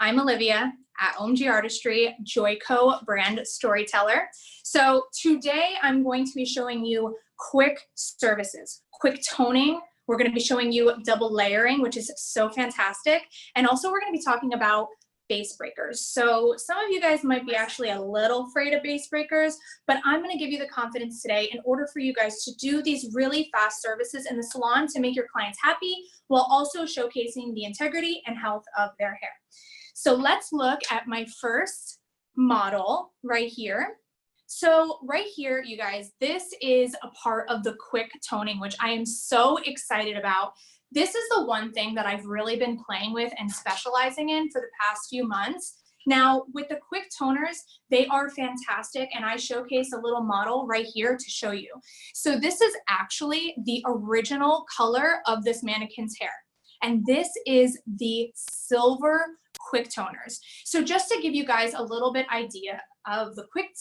I'm Olivia at OMG Artistry, Joico brand storyteller. So today I'm going to be showing you quick services, quick toning. We're going to be showing you double layering, which is so fantastic. And also we're going to be talking about base breakers. So some of you guys might be actually a little afraid of base breakers, but I'm going to give you the confidence today in order for you guys to do these really fast services in the salon to make your clients happy while also showcasing the integrity and health of their hair. So let's look at my first model right here. So right here, you guys, this is a part of the quick toning, which I am so excited about. This is the one thing that I've really been playing with and specializing in for the past few months. Now, with the quick toners, they are fantastic, and I showcase a little model right here to show you. So this is actually the original color of this mannequin's hair, and this is the silver quick toners. So just to give you guys a little bit idea of the quick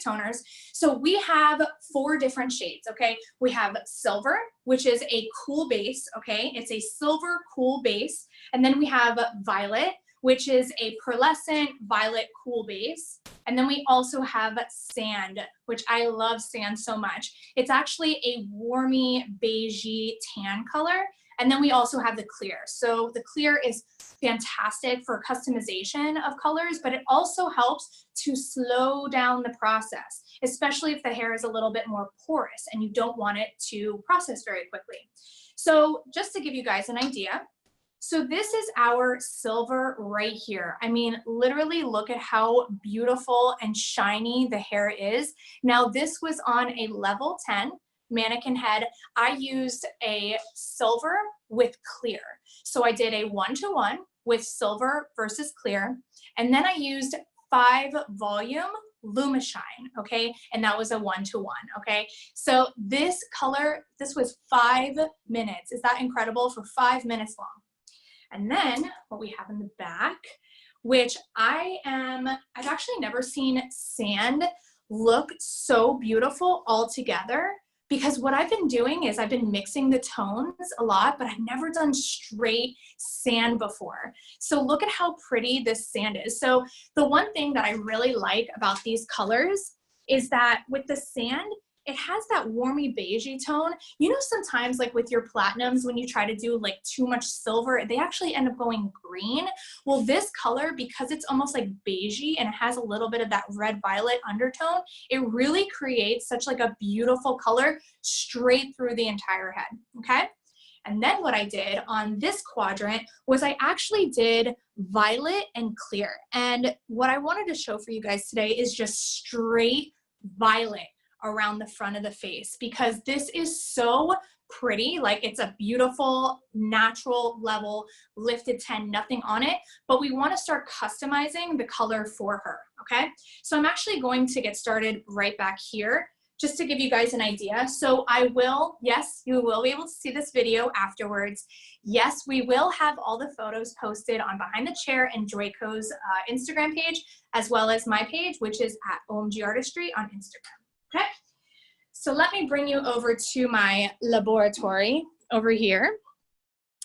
toners, so we have 4 different shades. Okay, we have silver, which is a cool base. Okay, it's a silver cool base, and then we have violet, which is a pearlescent violet cool base, and then we also have sand, which I love sand so much. It's actually a warmy beigey tan color. And then we also have the clear. So the clear is fantastic for customization of colors, but it also helps to slow down the process, especially if the hair is a little bit more porous and you don't want it to process very quickly. So just to give you guys an idea, so this is our silver right here. I mean, literally look at how beautiful and shiny the hair is. Now this was on a level 10 mannequin head. I used a silver with clear. So I did a 1-to-1 with silver versus clear. And then I used 5 volume Lumishine, okay? And that was a 1-to-1, okay? So this color, this was 5 minutes. Is that incredible? For 5 minutes long. And then what we have in the back, which I've actually never seen sand look so beautiful all together. Because what I've been doing is I've been mixing the tones a lot, but I've never done straight sand before. So look at how pretty this sand is. So the one thing that I really like about these colors is that with the sand, it has that warmy beigey tone. You know, sometimes like with your platinums, when you try to do like too much silver, they actually end up going green. Well, this color, because it's almost like beigey and it has a little bit of that red violet undertone, it really creates such like a beautiful color straight through the entire head, okay? And then what I did on this quadrant was I actually did violet and clear. And what I wanted to show for you guys today is just straight violet around the front of the face, because this is so pretty. Like, it's a beautiful natural level lifted 10, nothing on it, but we want to start customizing the color for her. Okay, so I'm actually going to get started right back here just to give you guys an idea. So I will, yes, you will be able to see this video afterwards. Yes, we will have all the photos posted on Behind the Chair and Joico's Instagram page, as well as my page, which is at OMG Artistry on Instagram. Okay, so let me bring you over to my laboratory over here.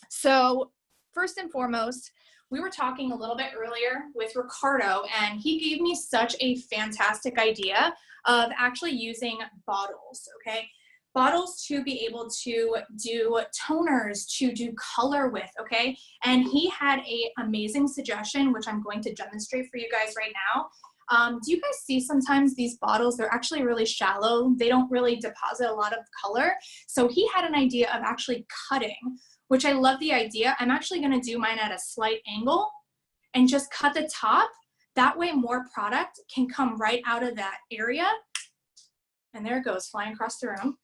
So first and foremost, we were talking a little bit earlier with Ricardo, and he gave me such a fantastic idea of actually using bottles, okay? Bottles to be able to do toners, to do color with, okay? And he had an amazing suggestion, which I'm going to demonstrate for you guys right now. Do you guys see sometimes these bottles, they're actually really shallow. They don't really deposit a lot of color. So he had an idea of actually cutting, which I love the idea. I'm actually gonna do mine at a slight angle and just cut the top. That way more product can come right out of that area. And there it goes, flying across the room,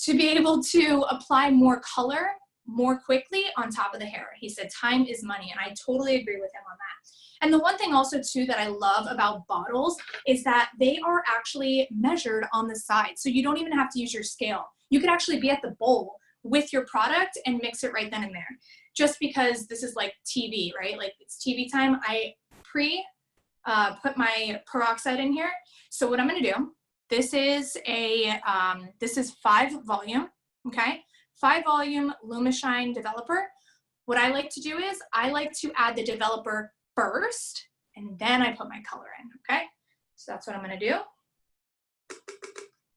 to be able to apply more color more quickly on top of the hair. He said time is money, and I totally agree with him on that. And the one thing also too that I love about bottles is that they are actually measured on the side. So you don't even have to use your scale. You could actually be at the bowl with your product and mix it right then and there. Just because this is like TV, right? Like it's TV time, I put my peroxide in here. So what I'm gonna do, this is 5 volume, okay? 5 volume Lumishine Developer. What I like to do is I like to add the developer first, and then I put my color in, okay? So that's what I'm gonna do.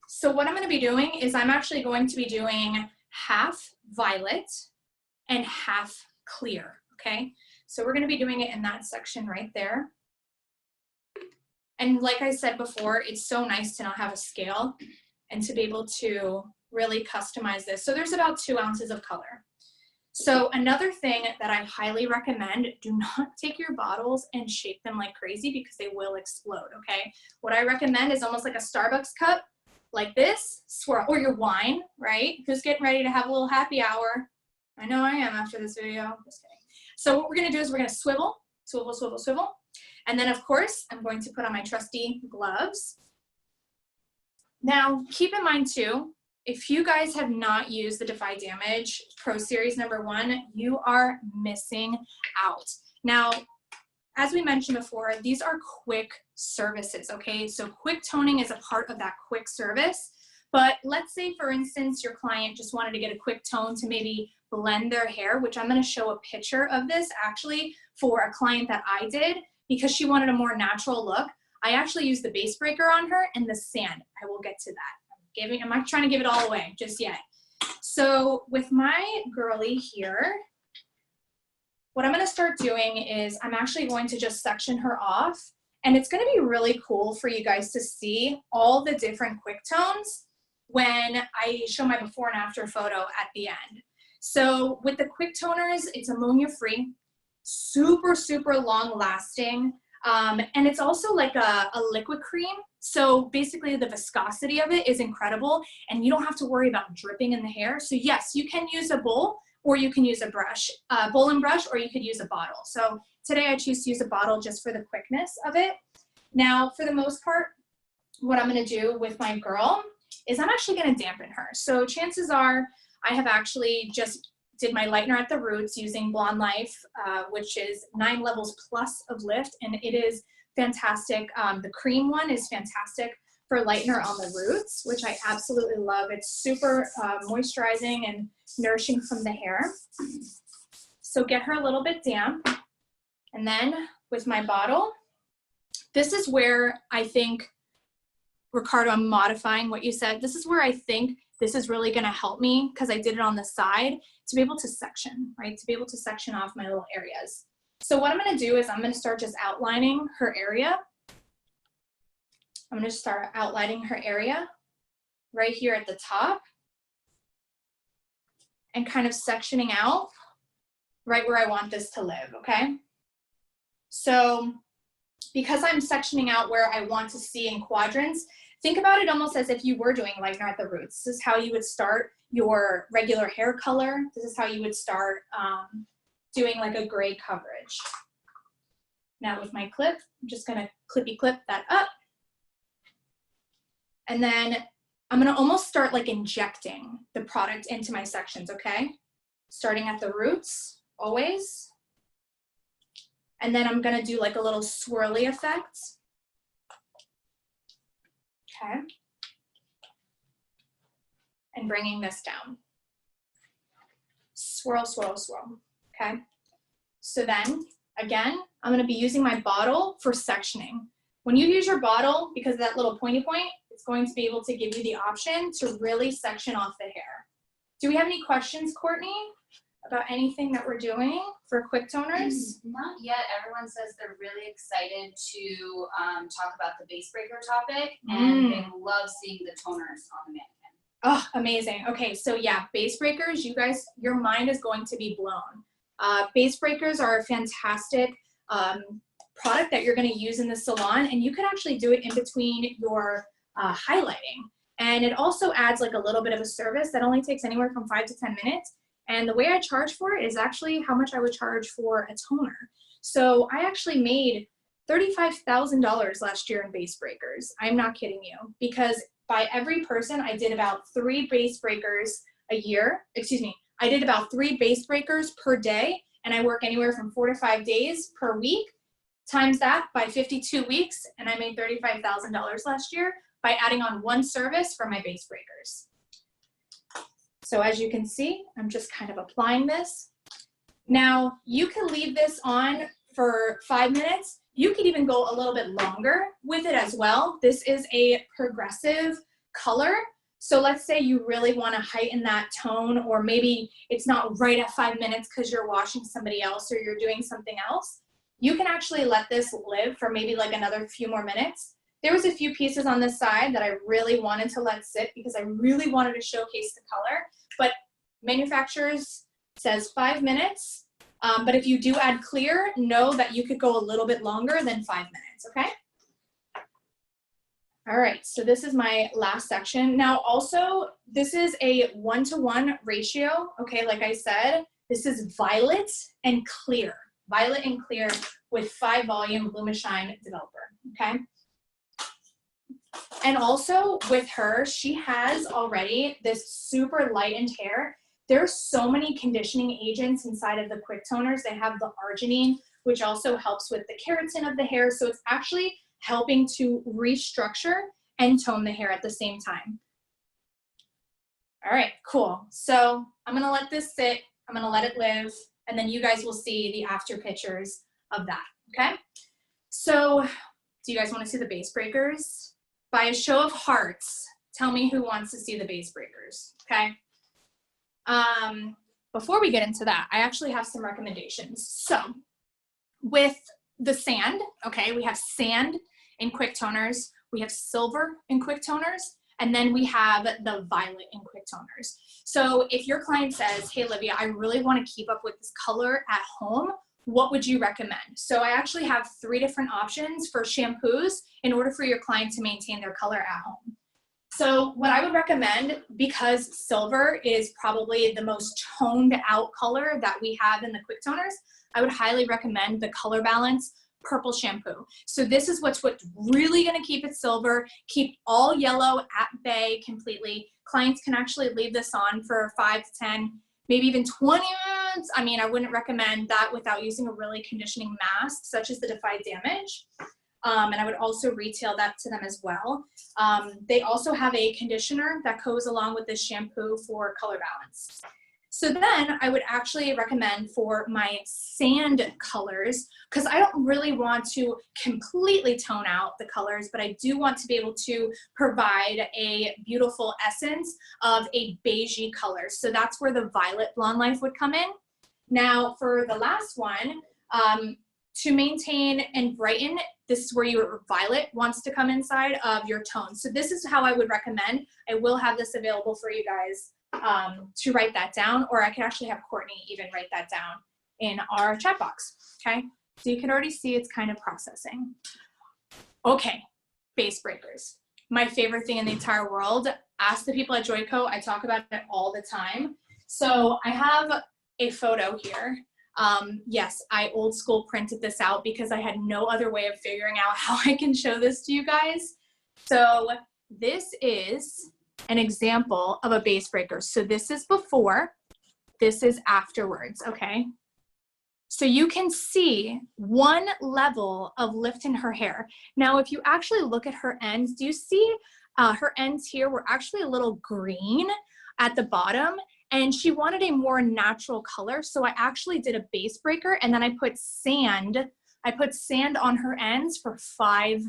So what I'm gonna be doing is I'm actually going to be doing half violet and half clear, okay? So we're gonna be doing it in that section right there. And like I said before, it's so nice to not have a scale and to be able to really customize this. So there's about 2 ounces of color. So another thing that I highly recommend, do not take your bottles and shake them like crazy because they will explode, okay? What I recommend is almost like a Starbucks cup, like this, swirl, or your wine, right? Who's getting ready to have a little happy hour? I know I am after this video, just kidding. So what we're gonna do is we're gonna swivel, swivel, swivel, swivel. And then of course, I'm going to put on my trusty gloves. Now, keep in mind too, if you guys have not used the Defy Damage Pro Series #1, you are missing out. Now, as we mentioned before, these are quick services, okay? So quick toning is a part of that quick service. But let's say, for instance, your client just wanted to get a quick tone to maybe blend their hair, which I'm gonna show a picture of this actually for a client that I did because she wanted a more natural look. I actually used the base breaker on her and the sand. I will get to that. I'm not trying to give it all away just yet. So with my girly here, what I'm gonna start doing is I'm actually going to just section her off, and it's gonna be really cool for you guys to see all the different quick tones when I show my before and after photo at the end. So with the quick toners, it's ammonia free, super, super long lasting. And it's also like a liquid cream. So basically the viscosity of it is incredible and you don't have to worry about dripping in the hair. So yes, you can use a bowl or you can use a brush, bowl and brush, or you could use a bottle. So today I choose to use a bottle just for the quickness of it. Now, for the most part, what I'm gonna do with my girl is I'm actually gonna dampen her. So chances are I have actually just did my lightener at the roots using Blonde Life, which is 9 levels plus of lift, and it is fantastic. The cream one is fantastic for lightener on the roots, which I absolutely love. It's super moisturizing and nourishing from the hair. So get her a little bit damp. And then with my bottle, this is where I think, Ricardo, I'm modifying what you said. This is where I think this is really gonna help me, because I did it on the side, to be able to section, right? To be able to section off my little areas. So what I'm gonna do is I'm gonna start just outlining her area. I'm gonna start outlining her area right here at the top and kind of sectioning out right where I want this to live, okay? So because I'm sectioning out where I want to see in quadrants, think about it almost as if you were doing lightener at the roots. This is how you would start your regular hair color. This is how you would start doing like a gray coverage. Now with my clip, I'm just gonna clippy clip that up. And then I'm gonna almost start like injecting the product into my sections, okay? Starting at the roots, always. And then I'm gonna do like a little swirly effect. Okay. And bringing this down. Swirl, swirl, swirl, okay? So then, again, I'm gonna be using my bottle for sectioning. When you use your bottle, because of that little pointy point, it's going to be able to give you the option to really section off the hair. Do we have any questions, Courtney, about anything that we're doing for quick toners? Not yet. Everyone says they're really excited to talk about the base breaker topic, and they love seeing the toners on the mannequin. Oh, amazing. Okay, so yeah, base breakers, you guys, your mind is going to be blown. Base breakers are a fantastic product that you're gonna use in the salon, and you can actually do it in between your highlighting. And it also adds like a little bit of a service that only takes anywhere from 5 to 10 minutes. And the way I charge for it is actually how much I would charge for a toner. So I actually made $35,000 last year in base breakers. I'm not kidding you, because by every person, I did about 3 base breakers a year. Excuse me, I did about 3 base breakers per day, and I work anywhere from 4 to 5 days per week. Times that by 52 weeks, and I made $35,000 last year by adding on 1 service for my base breakers. So as you can see, I'm just kind of applying this. Now, you can leave this on for 5 minutes. You could even go a little bit longer with it as well. This is a progressive color. So let's say you really want to heighten that tone, or maybe it's not right at 5 minutes because you're washing somebody else or you're doing something else. You can actually let this live for maybe like another few more minutes. There was a few pieces on this side that I really wanted to let sit because I really wanted to showcase the color, but manufacturers says 5 minutes. But if you do add clear, know that you could go a little bit longer than 5 minutes, okay? All right, so this is my last section. Now also, this is a 1-to-1 ratio, okay? Like I said, this is violet and clear with 5 volume Lumishine developer, okay? And also with her, she has already this super lightened hair. There's so many conditioning agents inside of the quick toners. They have the arginine, which also helps with the keratin of the hair. So it's actually helping to restructure and tone the hair at the same time. All right, cool. So I'm gonna let this sit, I'm gonna let it live, and then you guys will see the after pictures of that, okay? So do you guys wanna see the base breakers? By a show of hearts, tell me who wants to see the base breakers, okay? Before we get into that, I actually have some recommendations. So with the sand, okay, we have sand in quick toners, we have silver in quick toners, and then we have the violet in quick toners. So if your client says, hey, Olivia, I really want to keep up with this color at home, what would you recommend? So I actually have 3 different options for shampoos in order for your client to maintain their color at home. So what I would recommend, because silver is probably the most toned out color that we have in the quick toners, I would highly recommend the Color Balance purple shampoo. So this is what's really gonna keep it silver, keep all yellow at bay completely. Clients can actually leave this on for 5 to 10, maybe even 20 minutes. I mean, I wouldn't recommend that without using a really conditioning mask, such as the Defy Damage. And I would also retail that to them as well. They also have a conditioner that goes along with this shampoo for color balance. So then I would actually recommend for my sand colors, because I don't really want to completely tone out the colors, but I do want to be able to provide a beautiful essence of a beigey color. So that's where the Violet Blonde Life would come in. Now for the last one, to maintain and brighten, this is where your violet wants to come inside of your tone. So this is how I would recommend. I will have this available for you guys to write that down, or I can actually have Courtney even write that down in our chat box, okay? So you can already see it's kind of processing. Okay, base breakers. My favorite thing in the entire world. Ask the people at Joico, I talk about it all the time. So I have a photo here. Yes, I old school printed this out because I had no other way of figuring out how I can show this to you guys. So this is an example of a base breaker. So this is before, this is afterwards, okay? So you can see one level of lift in her hair. Now, if you actually look at her ends, do you see her ends here were actually a little green at the bottom, and she wanted a more natural color. So I actually did a base breaker, and then I put sand on her ends for 5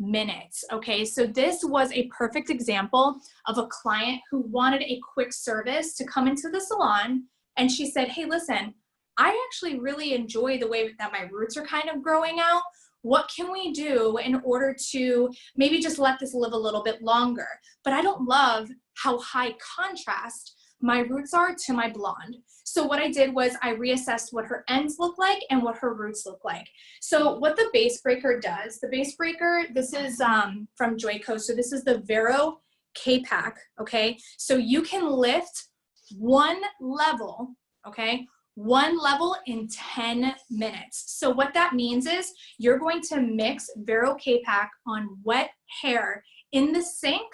minutes, okay? So this was a perfect example of a client who wanted a quick service to come into the salon, and she said, hey, listen, I actually really enjoy the way that my roots are kind of growing out. What can we do in order to maybe just let this live a little bit longer? But I don't love how high contrast my roots are to my blonde. So what I did was I reassessed what her ends look like and what her roots look like. So what the base breaker does, the base breaker, this is from Joico. So this is the Vero K-Pack, okay? So you can lift one level, okay? One level in 10 minutes. So what that means is you're going to mix Vero K-Pack on wet hair in the sink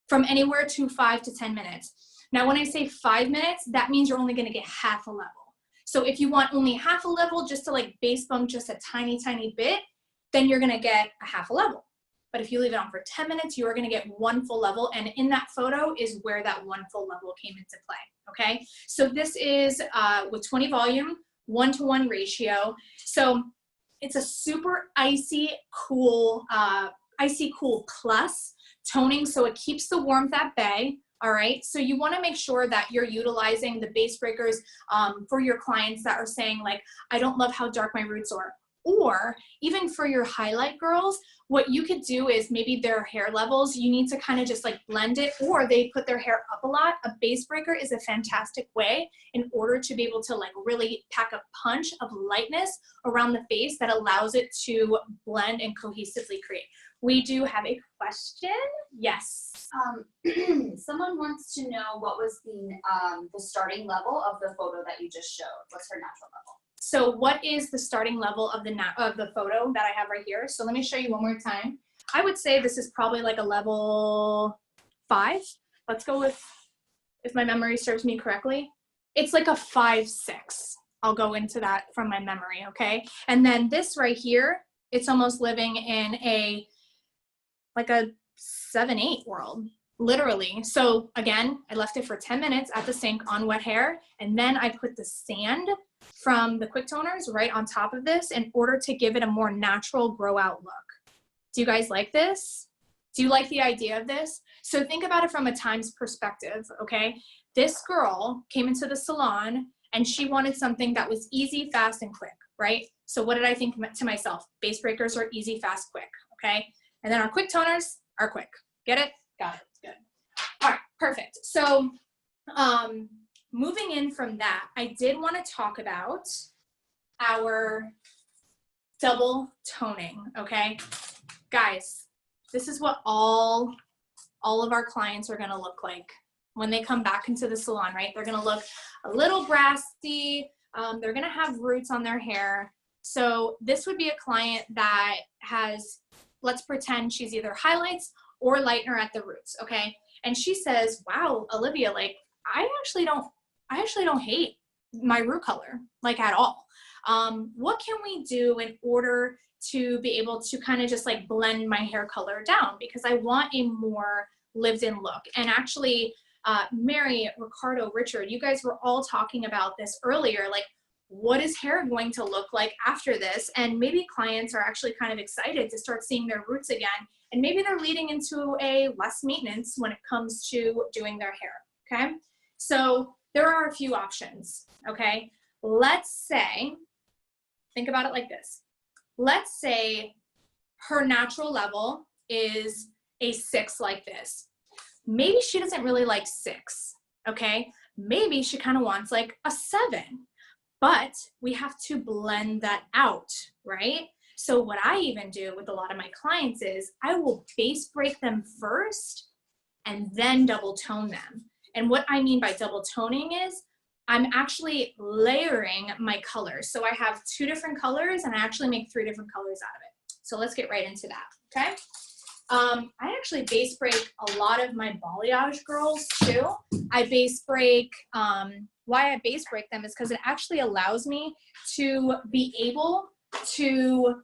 from anywhere to 5 to 10 minutes. Now, when I say 5 minutes, that means you're only gonna get half a level. So if you want only half a level just to like base bump just a tiny, tiny bit, then you're gonna get a half a level. But if you leave it on for 10 minutes, you are gonna get one full level. And in that photo is where that one full level came into play, okay? So this is with 20 volume 1-to-1 ratio. So it's a super icy cool plus toning, so it keeps the warmth at bay. All right, so you want to make sure that you're utilizing the base breakers for your clients that are saying like, I don't love how dark my roots are. Or even for your highlight girls, what you could do is maybe their hair levels, you need to kind of just like blend it, or they put their hair up a lot. A base breaker is a fantastic way in order to be able to like really pack a punch of lightness around the face that allows it to blend and cohesively create. We do have a question. Yes. Someone wants to know what was the starting level of the photo that you just showed. What's her natural level? So what is the starting level of the photo that I have right here? So let me show you one more time. I would say this is probably like a level 5. Let's go with, if my memory serves me correctly, it's like a 5-6. I'll go into that from my memory, okay? And then this right here, it's almost living in like a 7-8 world, literally. So again, I left it for 10 minutes at the sink on wet hair, and then I put the sand from the quick toners right on top of this in order to give it a more natural grow out look. Do you guys like this? Do you like the idea of this? So think about it from a times perspective, okay? This girl came into the salon and she wanted something that was easy, fast, and quick, right? So what did I think to myself? Base breakers are easy, fast, quick, okay? And then our quick toners are quick. Get it? Got it. Good. All right, perfect. So moving in from that, I did want to talk about our double toning, okay? Guys, this is what all of our clients are going to look like when they come back into the salon, right? They're going to look a little brassy. They're going to have roots on their hair. So this would be a client that has, let's pretend she's either highlights or lightener at the roots, okay? And she says, wow, Olivia, like, I actually don't hate my root color, like, at all. What can we do in order to be able to kind of just like blend my hair color down? Because I want a more lived-in look. And actually, Mary, Ricardo, Richard, you guys were all talking about this earlier, like, what is hair going to look like after this? And maybe clients are actually kind of excited to start seeing their roots again. And maybe they're leading into a less maintenance when it comes to doing their hair, okay? So there are a few options, okay? Let's say, think about it like this. Let's say her natural level is a 6 like this. Maybe she doesn't really like 6, okay? Maybe she kind of wants like a 7. But we have to blend that out, right? So what I even do with a lot of my clients is I will base break them first and then double tone them. And what I mean by double toning is I'm actually layering my colors. So I have 2 different colors and I actually make 3 different colors out of it. So let's get right into that, okay? I actually base break a lot of my balayage girls too. I base break, why I base break them is because it actually allows me to be able to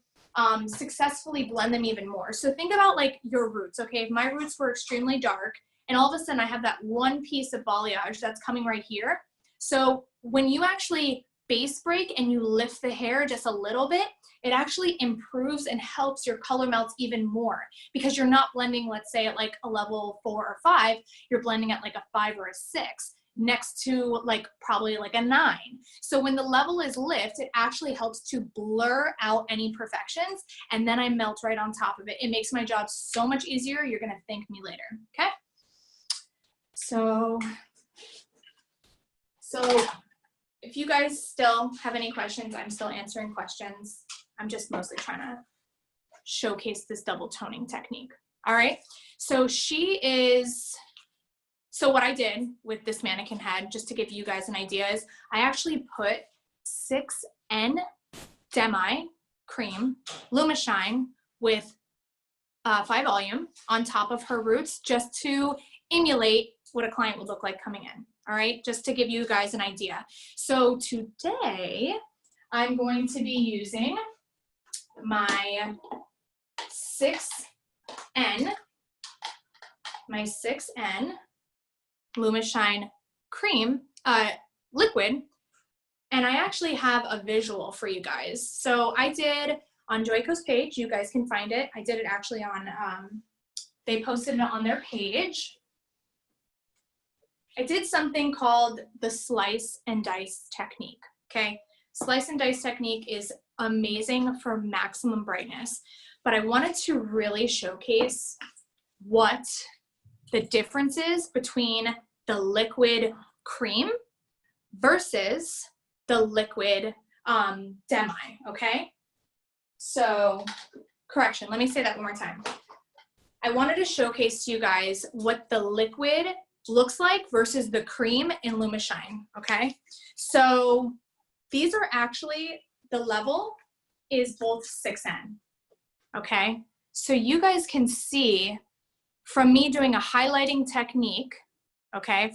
successfully blend them even more. So think about like your roots, okay? If my roots were extremely dark and all of a sudden I have that one piece of balayage that's coming right here. So when you actually base break and you lift the hair just a little bit, it actually improves and helps your color melts even more because you're not blending, let's say at like a level 4 or 5, you're blending at like a 5 or a 6 next to like probably like a 9. So when the level is lift, it actually helps to blur out any imperfections, and then I melt right on top of it. It makes my job so much easier. You're gonna thank me later, okay? So if you guys still have any questions, I'm still answering questions. I'm just mostly trying to showcase this double toning technique. All right, so so what I did with this mannequin head, just to give you guys an idea, is I actually put 6N Demi Cream Lumishine with 5 volume on top of her roots just to emulate what a client would look like coming in. All right, just to give you guys an idea. So today I'm going to be using my 6N Lumishine cream liquid And I actually have a visual for you guys. So I did on Joico's page, you guys can find it. I did it actually on, they posted it on their page. I did something called the slice and dice technique, okay? Slice and dice technique is amazing for maximum brightness, but I wanted to really showcase what the difference is between the liquid cream versus the liquid demi, okay? So, correction, let me say that one more time. I wanted to showcase to you guys what the liquid looks like versus the cream in LumiShine, okay? So these are actually, the level is both 6N, okay? So you guys can see from me doing a highlighting technique, okay,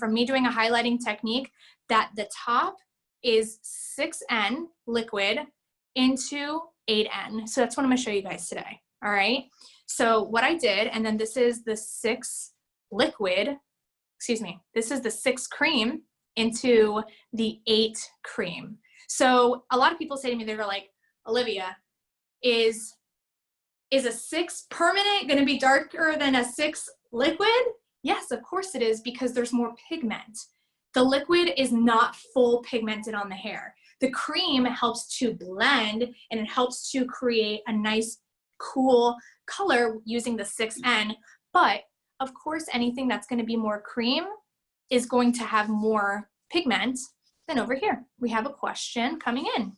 that the top is 6N liquid into 8N. So that's what I'm gonna show you guys today, all right? So what I did, and then this is the 6 liquid, this is the 6 cream into the 8 cream. So a lot of people say to me, they were like, Olivia, is a 6 permanent gonna be darker than a 6 liquid? Yes, of course it is, because there's more pigment. The liquid is not full pigmented on the hair. The cream helps to blend and it helps to create a nice, cool color using the 6N, but of course, anything that's going to be more cream is going to have more pigment than over here. We have a question coming in.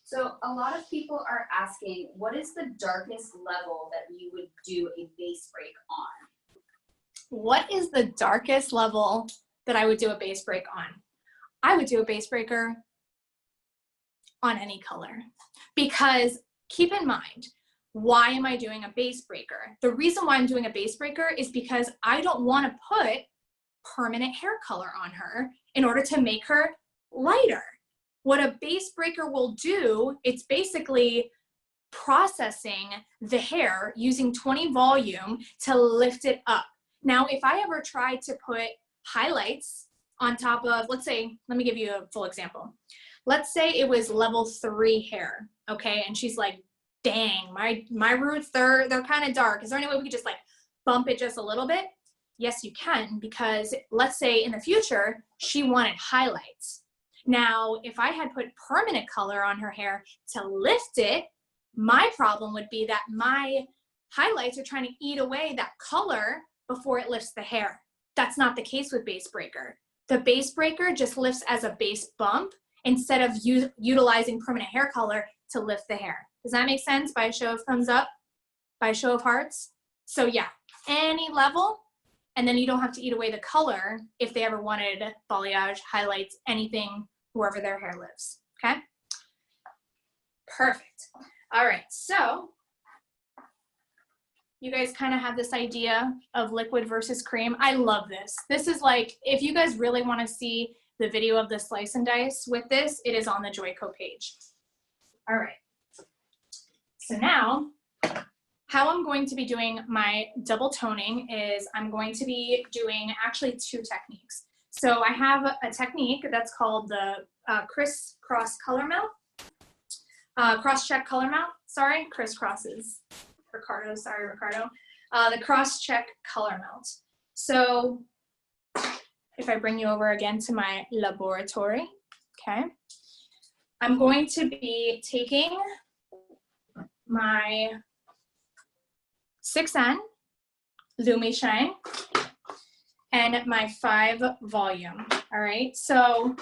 So a lot of people are asking, what is the darkest level that you would do a base break on? What is the darkest level that I would do a base break on? I would do a base breaker on any color, because keep in mind, why am I doing a base breaker? The reason why I'm doing a base breaker is because I don't want to put permanent hair color on her in order to make her lighter. What a base breaker will do, it's basically processing the hair using 20 volume to lift it up. Now, if I ever tried to put highlights on top of, let's say, let me give you a full example. Let's say it was level 3 hair, okay? And she's like, dang, my roots, they're kind of dark. Is there any way we could just like bump it just a little bit? Yes, you can, because let's say in the future, she wanted highlights. Now, if I had put permanent color on her hair to lift it, my problem would be that my highlights are trying to eat away that color before it lifts the hair. That's not the case with base breaker. The base breaker just lifts as a base bump instead of utilizing permanent hair color to lift the hair. Does that make sense? By a show of thumbs up, by a show of hearts? So yeah, any level, and then you don't have to eat away the color if they ever wanted balayage, highlights, anything, wherever their hair lives, okay? Perfect. All right, so you guys kind of have this idea of liquid versus cream. I love this. This is like, if you guys really want to see the video of the slice and dice with this, it is on the Joico page. All right. So now, how I'm going to be doing my double toning is I'm going to be doing actually 2 techniques. So I have a technique that's called the crisscross color mount, cross-check color mount, sorry, crisscrosses, Ricardo, sorry, Ricardo, the cross-check color mount. So if I bring you over again to my laboratory, okay, I'm going to be taking my 6N LumiShine and my 5 volume, all right? So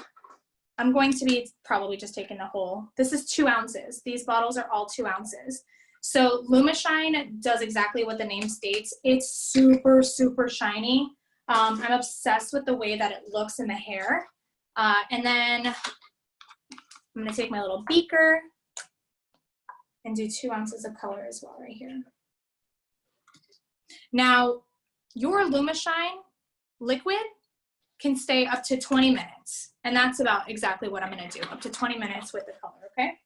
I'm going to be probably just taking the whole, this is 2 ounces. These bottles are all 2 ounces. So LumiShine does exactly what the name states. It's super, super shiny. I'm obsessed with the way that it looks in the hair. And then I'm gonna take my little beaker and do 2 ounces of color as well right here. Now, your LumiShine liquid can stay up to 20 minutes. And that's about exactly what I'm gonna do, up to 20 minutes with the color, okay?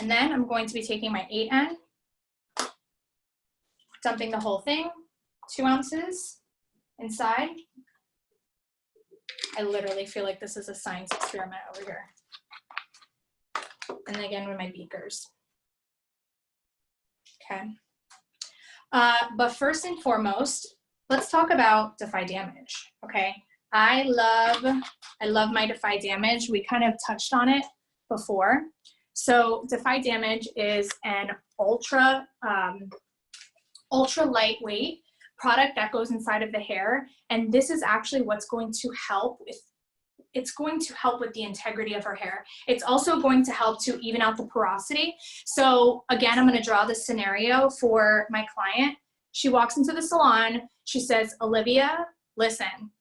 And then I'm going to be taking my 8N, dumping the whole thing, 2 ounces inside. I literally feel like this is a science experiment over here. And then again with my beakers. Okay. But first and foremost, let's talk about Defy Damage, okay? I love my Defy Damage. We kind of touched on it before. So Defy Damage is an ultra lightweight product that goes inside of the hair. And this is actually what's going to help with, it's going to help with the integrity of her hair. It's also going to help to even out the porosity. So again, I'm going to draw this scenario for my client. She walks into the salon. She says, Olivia, listen,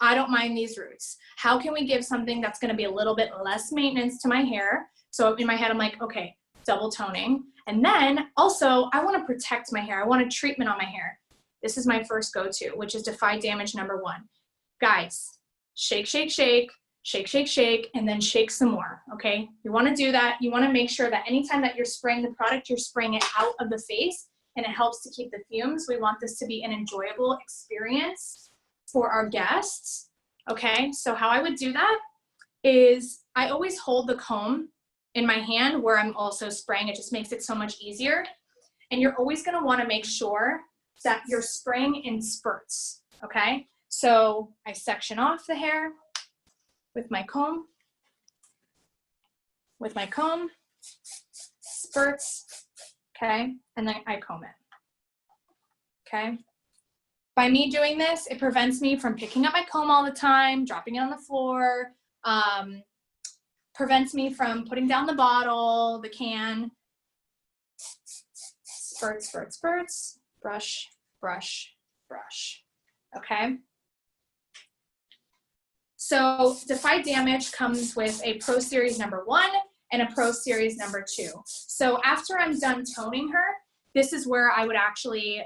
I don't mind these roots. How can we give something that's going to be a little bit less maintenance to my hair? So in my head, I'm like, okay, double toning. And then also I want to protect my hair. I want a treatment on my hair. This is my first go-to, which is Defy Damage number 1. Guys, shake, shake, shake, shake, shake, shake, and then shake some more, okay? You wanna do that. You wanna make sure that anytime that you're spraying the product, you're spraying it out of the face, and it helps to keep the fumes. We want this to be an enjoyable experience for our guests, okay? So how I would do that is I always hold the comb in my hand where I'm also spraying. It just makes it so much easier. And you're always gonna wanna make sure that you're spraying in spurts, okay? So I section off the hair with my comb, spurts, okay? And then I comb it, okay? By me doing this, it prevents me from picking up my comb all the time, dropping it on the floor, prevents me from putting down the bottle, the can. Spurts, spurts, spurts, brush, brush, brush, okay? So Defy Damage comes with a Pro Series number 1 and a Pro Series number 2. So after I'm done toning her, this is where I would actually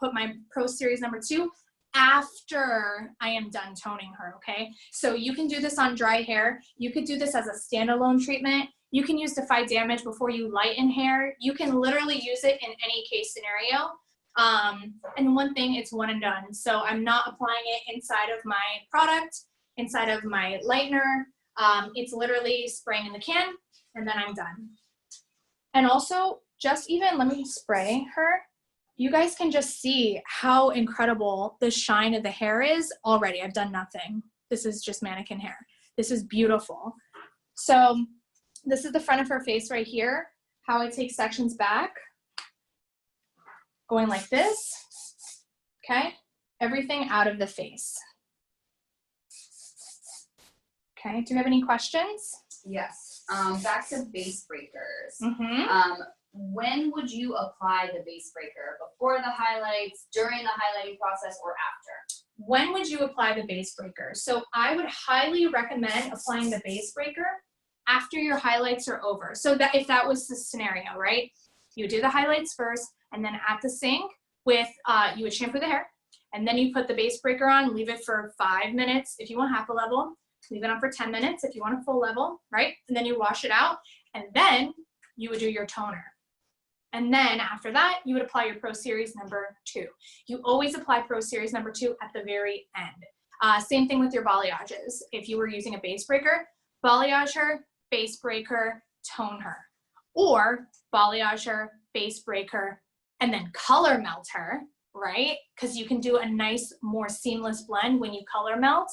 put my Pro Series number 2 after I am done toning her, okay? So you can do this on dry hair. You could do this as a standalone treatment. You can use Defy Damage before you lighten hair. You can literally use it in any case scenario. And one thing, it's one and done. So I'm not applying it inside of my product, inside of my lightener. It's literally spraying in the can and then I'm done. And also just even, let me spray her. You guys can just see how incredible the shine of the hair is already. I've done nothing. This is just mannequin hair. This is beautiful. So this is the front of her face right here, how I take sections back, going like this, okay? Everything out of the face. Okay, do you have any questions? Yes. Back to base breakers. Mm-hmm. When would you apply the base breaker? Before the highlights, during the highlighting process, or after? When would you apply the base breaker? So I would highly recommend applying the base breaker after your highlights are over. So that if that was the scenario, right? You do the highlights first, and then at the sink with, you would shampoo the hair, and then you put the base breaker on, leave it for 5 minutes if you want half a level, leave it on for 10 minutes if you want a full level, right? And then you wash it out, and then you would do your toner. And then after that, you would apply your Pro Series number 2. You always apply Pro Series number 2 at the very end. Same thing with your balayages. If you were using a base breaker, balayage her, base breaker, tone her. Or balayage her, base breaker, and then color melt her, right? Because you can do a nice, more seamless blend when you color melt,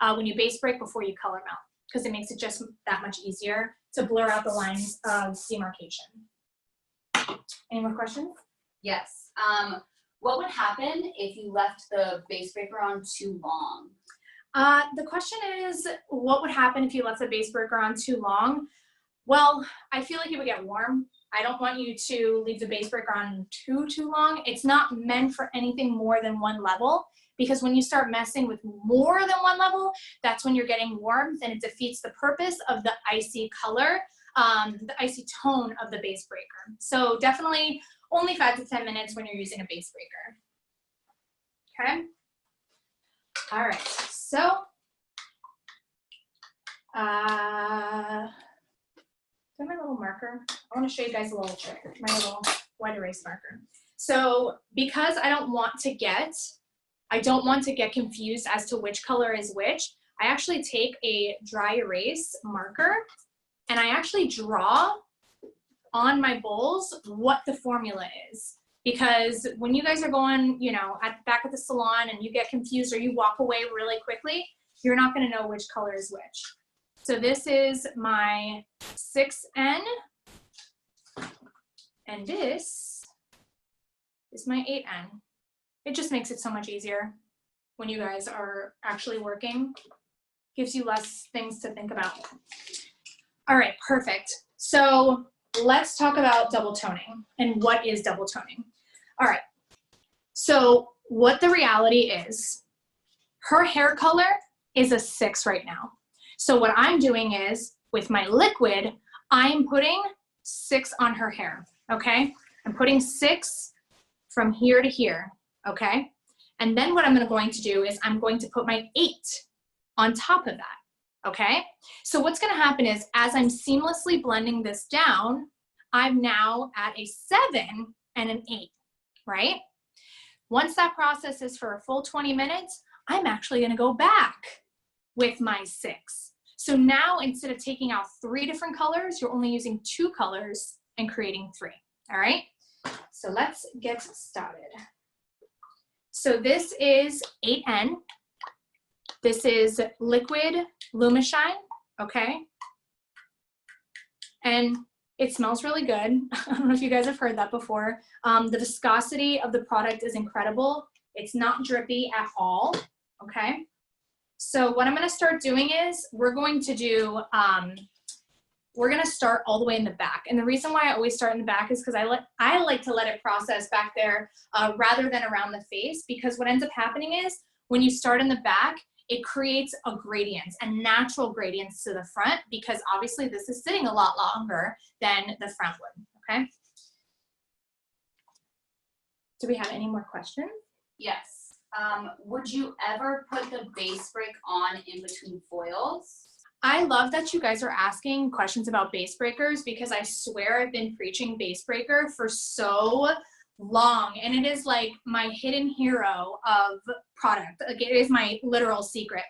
when you base break before you color melt, because it makes it just that much easier to blur out the lines of demarcation. Any more questions? Yes. What would happen if you left the base breaker on too long? The question is, what would happen if you left the base breaker on too long? Well, I feel like it would get warm. I don't want you to leave the base breaker on too long. It's not meant for anything more than 1 level, because when you start messing with more than 1 level, that's when you're getting warm, and it defeats the purpose of the icy color, the icy tone of the base breaker. So definitely only 5 to 10 minutes when you're using a base breaker. Okay. All right. So, do my little marker. I want to show you guys a little trick, my little white erase marker. So because I don't want to get confused as to which color is which, I actually take a dry erase marker and I actually draw on my bowls what the formula is. Because when you guys are going, you know, back at the salon and you get confused or you walk away really quickly, you're not going to know which color is which. So this is my 6N, and this is my 8N. It just makes it so much easier when you guys are actually working. Gives you less things to think about. All right, perfect. So let's talk about double toning and what is double toning. All right, so what the reality is, her hair color is a 6 right now. So what I'm doing is, with my liquid, I'm putting 6 on her hair, okay? I'm putting 6 from here to here, okay? And then what I'm going to do is I'm going to put my 8 on top of that, okay? So what's gonna happen is, as I'm seamlessly blending this down, I'm now at a 7 and an 8, right? Once that process is for a full 20 minutes, I'm actually gonna go back with my 6. So now instead of taking out 3 different colors, you're only using 2 colors and creating 3, all right? So let's get started. So this is 8N. This is liquid Lumishine, okay? And it smells really good. I don't know if you guys have heard that before. The viscosity of the product is incredible. It's not drippy at all, okay? So what I'm gonna start doing is, we're going to do, we're gonna start all the way in the back. And the reason why I always start in the back is because I like to let it process back there rather than around the face, because what ends up happening is, when you start in the back, it creates a gradient, a natural gradients to the front, because obviously this is sitting a lot longer than the front would, okay? Do we have any more questions? Yes. Would you ever put the base break on in between foils? I love that you guys are asking questions about base breakers, because I swear I've been preaching base breaker for so long, and it is like my hidden hero of product. Like, it is my literal secret.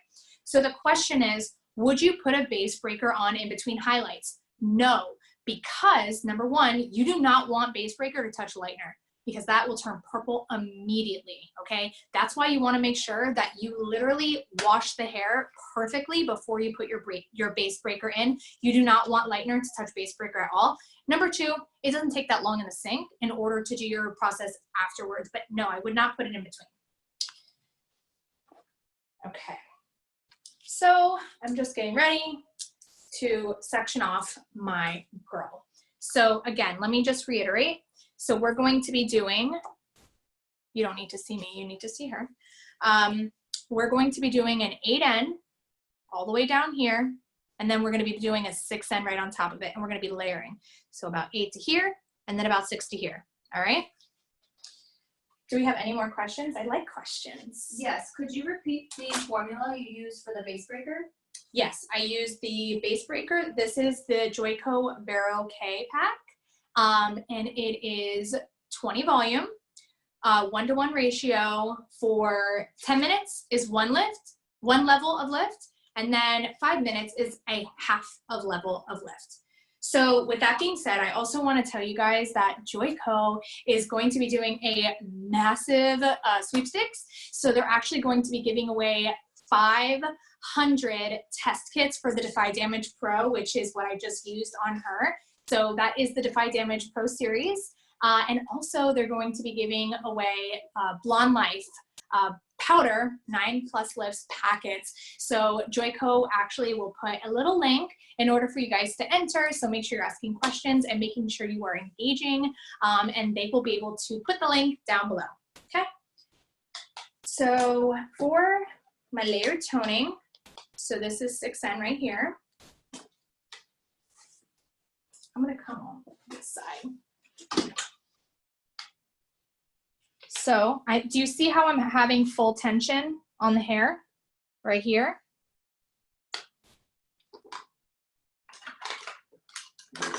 So the question is, would you put a base breaker on in between highlights? No, because number one, you do not want base breaker to touch lightener, because that will turn purple immediately, okay? That's why you wanna make sure that you literally wash the hair perfectly before you put your base breaker in. You do not want lightener to touch base breaker at all. Number two, it doesn't take that long in the sink in order to do your process afterwards, but no, I would not put it in between. Okay, so I'm just getting ready to section off my girl. So again, let me just reiterate. So we're going to be doing, you don't need to see me, you need to see her. We're going to be doing an 8N all the way down here, and then we're gonna be doing a 6N right on top of it, and we're gonna be layering. So about 8 to here, and then about 6 to here, all right? Do we have any more questions? I like questions. Yes, could you repeat the formula you use for the base breaker? Yes, I use the base breaker. This is the Joico Barrow K pack. And it is 20 volume, 1-to-1 ratio. For 10 minutes is one level of lift, and then 5 minutes is a half of level of lift. So with that being said, I also want to tell you guys that Joico is going to be doing a massive sweepstakes. So they're actually going to be giving away 500 test kits for the Defy Damage Pro, which is what I just used on her. So that is the Defy Damage Pro series. And also they're going to be giving away Blonde Life powder 9+ lifts packets. So Joico actually will put a little link in order for you guys to enter. So make sure you're asking questions and making sure you are engaging, and they will be able to put the link down below, okay? So for my layered toning, so this is 6N right here. I'm gonna come on this side. So do you see how I'm having full tension on the hair right here? Okay,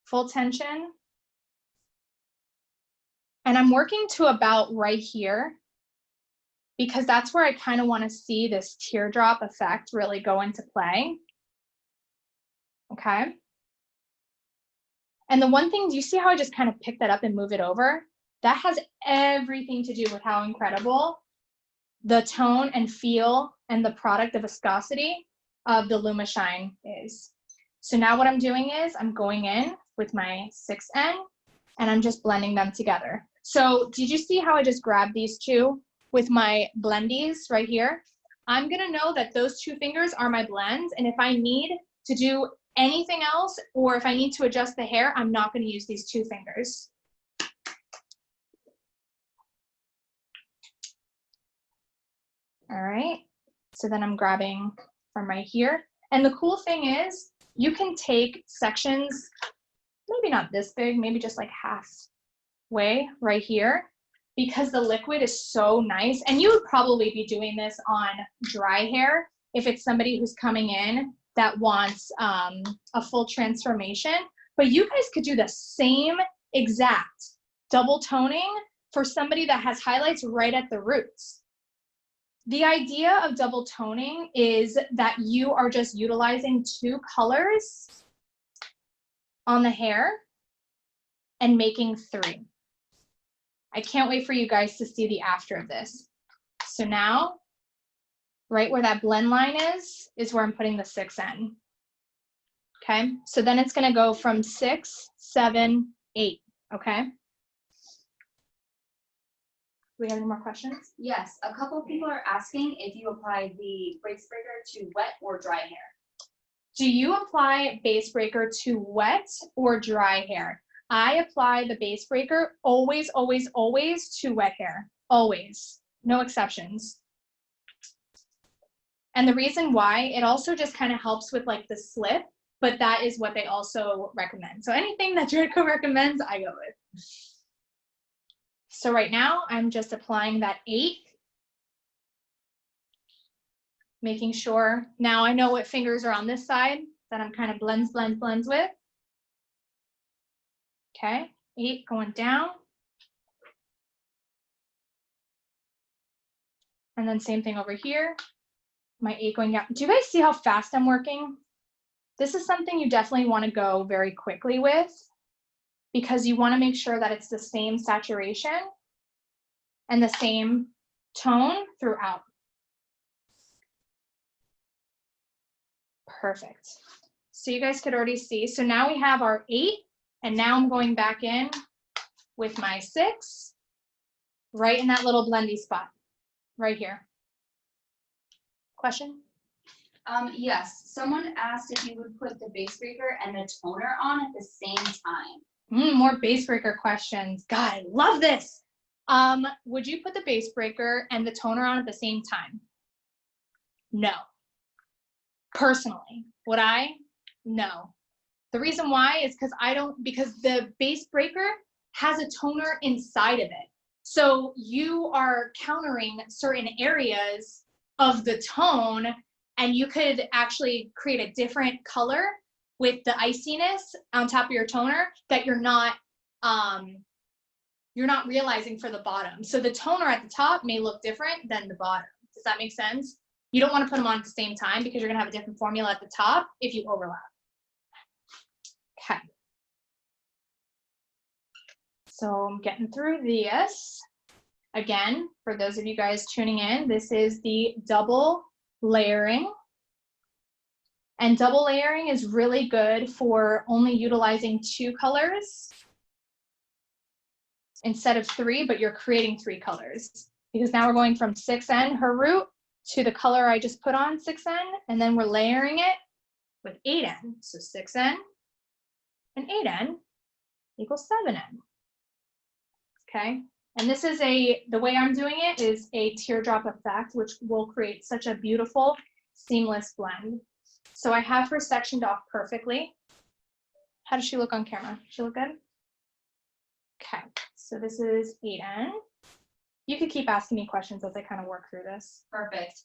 full tension. And I'm working to about right here. because that's where I kind of want to see this teardrop effect really go into play. Okay. And the one thing, do you see how I just kind of pick that up and move it over? That has everything to do with how incredible the tone and feel and the product, the viscosity of the LumiShine is. So now what I'm doing is I'm going in with my 6N and I'm just blending them together. So did you see how I just grabbed these two with my blendies right here? I'm gonna know that those two fingers are my blends, and if I need to do anything else, or if I need to adjust the hair, I'm not gonna use these two fingers. All right, so then I'm grabbing from right here. And the cool thing is you can take sections, maybe not this big, maybe just like halfway right here, because the liquid is so nice. And you would probably be doing this on dry hair if it's somebody who's coming in that wants a full transformation. But you guys could do the same exact double toning for somebody that has highlights right at the roots. The idea of double toning is that you are just utilizing two colors on the hair and making three. I can't wait for you guys to see the after of this. So now, right where that blend line is where I'm putting the 6N. Okay, so then it's gonna go from 6, 7, 8, okay? Do we have any more questions? Yes, a couple people are asking if you apply the base breaker to wet or dry hair. Do you apply base breaker to wet or dry hair? I apply the base breaker always, always, always to wet hair. Always. No exceptions. And the reason why, it also just kind of helps with like the slip, but that is what they also recommend. So anything that Joico recommends, I go with. So right now, I'm just applying that 8. Making sure, now I know what fingers are on this side that I'm kind of blends with. Okay, 8 going down. And then same thing over here. My 8 going down. Do you guys see how fast I'm working? This is something you definitely want to go very quickly with, because you want to make sure that it's the same saturation and the same tone throughout. Perfect. So you guys could already see. So now we have our 8, and now I'm going back in with my 6, right in that little blendy spot, right here. Question? Yes, someone asked if you would put the base breaker and the toner on at the same time. More base breaker questions. God, I love this. Would you put the base breaker and the toner on at the same time? No. Personally, would I? No. The reason why is because the base breaker has a toner inside of it. So you are countering certain areas of the tone, and you could actually create a different color with the iciness on top of your toner that you're not realizing for the bottom. So the toner at the top may look different than the bottom. Does that make sense? You don't want to put them on at the same time because you're gonna have a different formula at the top if you overlap. Okay. So I'm getting through this. Again, for those of you guys tuning in, this is the double layering. And double layering is really good for only utilizing 2 colors instead of 3, but you're creating 3 colors. Because now we're going from 6N, her root, to the color I just put on 6N, and then we're layering it with 8N. So 6N and 8N equals 7N. Okay, and this is the way I'm doing it is a teardrop effect, which will create such a beautiful, seamless blend. So I have her sectioned off perfectly. How does she look on camera? Does she look good? Okay, so this is 8N. You could keep asking me questions as I kind of work through this. Perfect.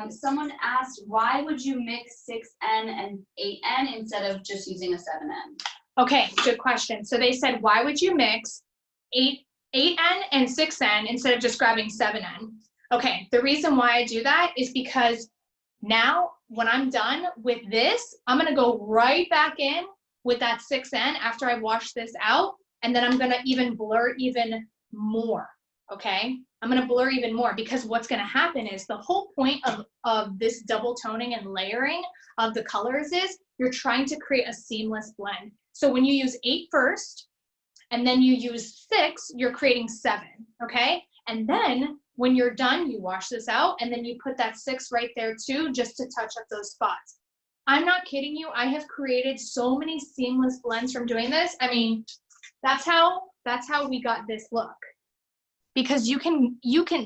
Someone asked, why would you mix 6N and 8N instead of just using a 7N? Okay, good question. So they said, why would you mix 8N and 6N instead of just grabbing 7N? Okay, the reason why I do that is because now when I'm done with this, I'm gonna go right back in with that 6N after I've washed this out, and then I'm gonna even blur even more, okay? I'm gonna blur even more because what's gonna happen is the whole point of this double toning and layering of the colors is you're trying to create a seamless blend. So when you use 8 first, and then you use 6, you're creating 7, okay? And then when you're done, you wash this out, and then you put that 6 right there too, just to touch up those spots. I'm not kidding you. I have created so many seamless blends from doing this. I mean, that's how we got this look. Because you can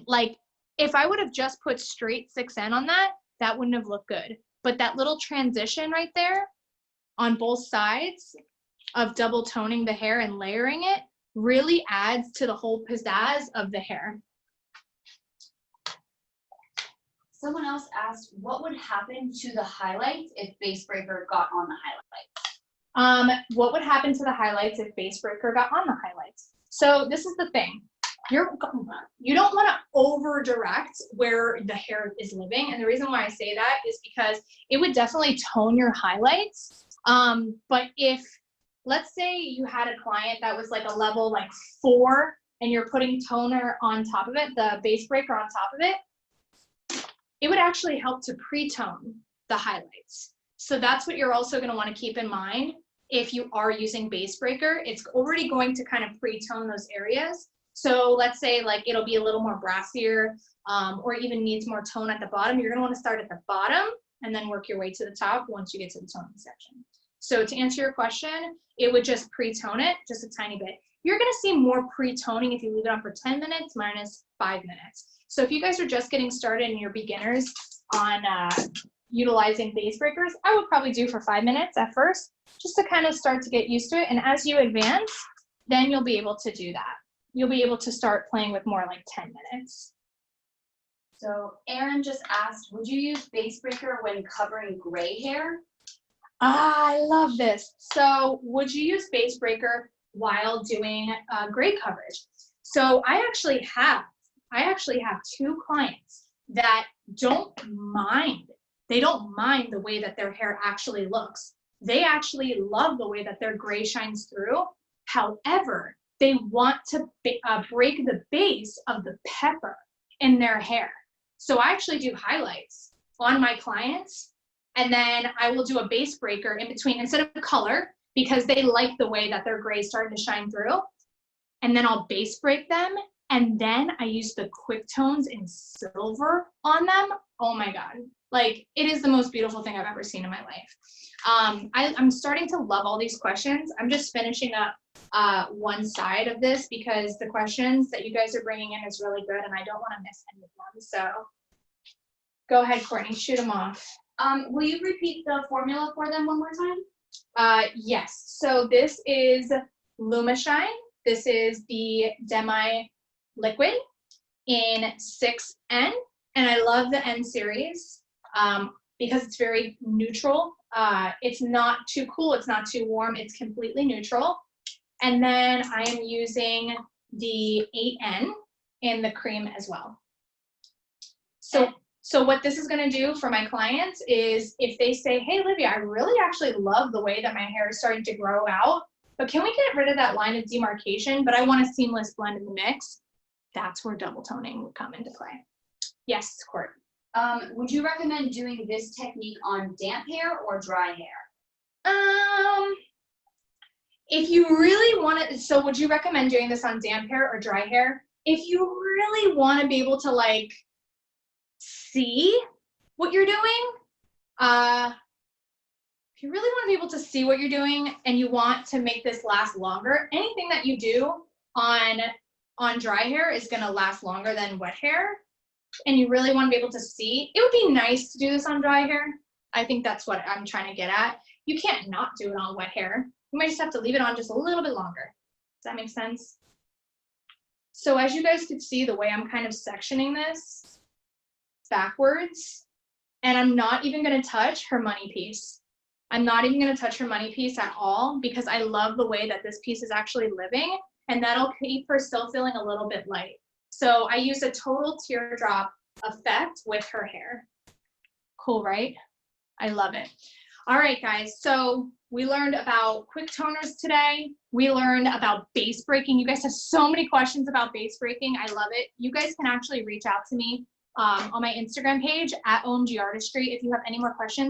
like, if I would have just put straight 6N on that, that wouldn't have looked good. But that little transition right there on both sides of double toning the hair and layering it really adds to the whole pizzazz of the hair. Someone else asked, what would happen to the highlights if Base Breaker got on the highlights? What would happen to the highlights if Base Breaker got on the highlights? So this is the thing. You don't want to over direct where the hair is living. And the reason why I say that is because it would definitely tone your highlights. But if, let's say you had a client that was like a level like 4 and you're putting toner on top of it, the Base Breaker on top of it, it would actually help to pre-tone the highlights. So that's what you're also going to want to keep in mind. If you are using Base Breaker, it's already going to kind of pre-tone those areas. So let's say like it'll be a little more brassier or even needs more tone at the bottom. You're going to want to start at the bottom and then work your way to the top once you get to the toning section. So to answer your question, it would just pre-tone it just a tiny bit. You're going to see more pre-toning if you leave it on for 10 minutes minus 5 minutes. So if you guys are just getting started and you're beginners on utilizing Base Breakers, I would probably do for 5 minutes at first, just to kind of start to get used to it. And as you advance, then you'll be able to do that. You'll be able to start playing with more like 10 minutes. So Aaron just asked, would you use Base Breaker when covering gray hair? I love this. So would you use Base Breaker while doing gray coverage? So I actually have 2 clients that don't mind. They don't mind the way that their hair actually looks. They actually love the way that their gray shines through. However, they want to break the base of the pepper in their hair. So I actually do highlights on my clients, and then I will do a Base Breaker in between instead of color because they like the way that their gray is starting to shine through. And then I'll base break them, and then I use the quick tones in silver on them. Oh my God. Like, it is the most beautiful thing I've ever seen in my life. I'm starting to love all these questions. I'm just finishing up one side of this because the questions that you guys are bringing in is really good and I don't want to miss any of them. So go ahead, Courtney, shoot them off. Will you repeat the formula for them one more time? Yes. So this is LumaShine. This is the Demi Liquid in 6N. And I love the N series because it's very neutral. It's not too cool. It's not too warm. It's completely neutral. And then I am using the 8N in the cream as well. So what this is going to do for my clients is if they say, hey, Olivia, I really actually love the way that my hair is starting to grow out, but can we get rid of that line of demarcation, but I want a seamless blend in the mix? That's where double toning would come into play. Yes, Court. Would you recommend doing this technique on damp hair or dry hair? If you really want to, so would you recommend doing this on damp hair or dry hair? If you really want to be able to like see what you're doing, if you really want to be able to see what you're doing and you want to make this last longer, anything that you do on dry hair is going to last longer than wet hair, and you really want to be able to see, it would be nice to do this on dry hair. I think that's what I'm trying to get at. You can't not do it on wet hair. You might just have to leave it on just a little bit longer. Does that make sense? So as you guys could see, the way I'm kind of sectioning this backwards, and I'm not even going to touch her money piece. I'm not even going to touch her money piece at all because I love the way that this piece is actually living, and that'll keep her still feeling a little bit light. So I used a total teardrop effect with her hair. Cool, right? I love it. All right, guys. So we learned about quick toners today. We learned about base breaking. You guys have so many questions about base breaking. I love it. You guys can actually reach out to me on my Instagram page at OMG Artistry if you have any more questions.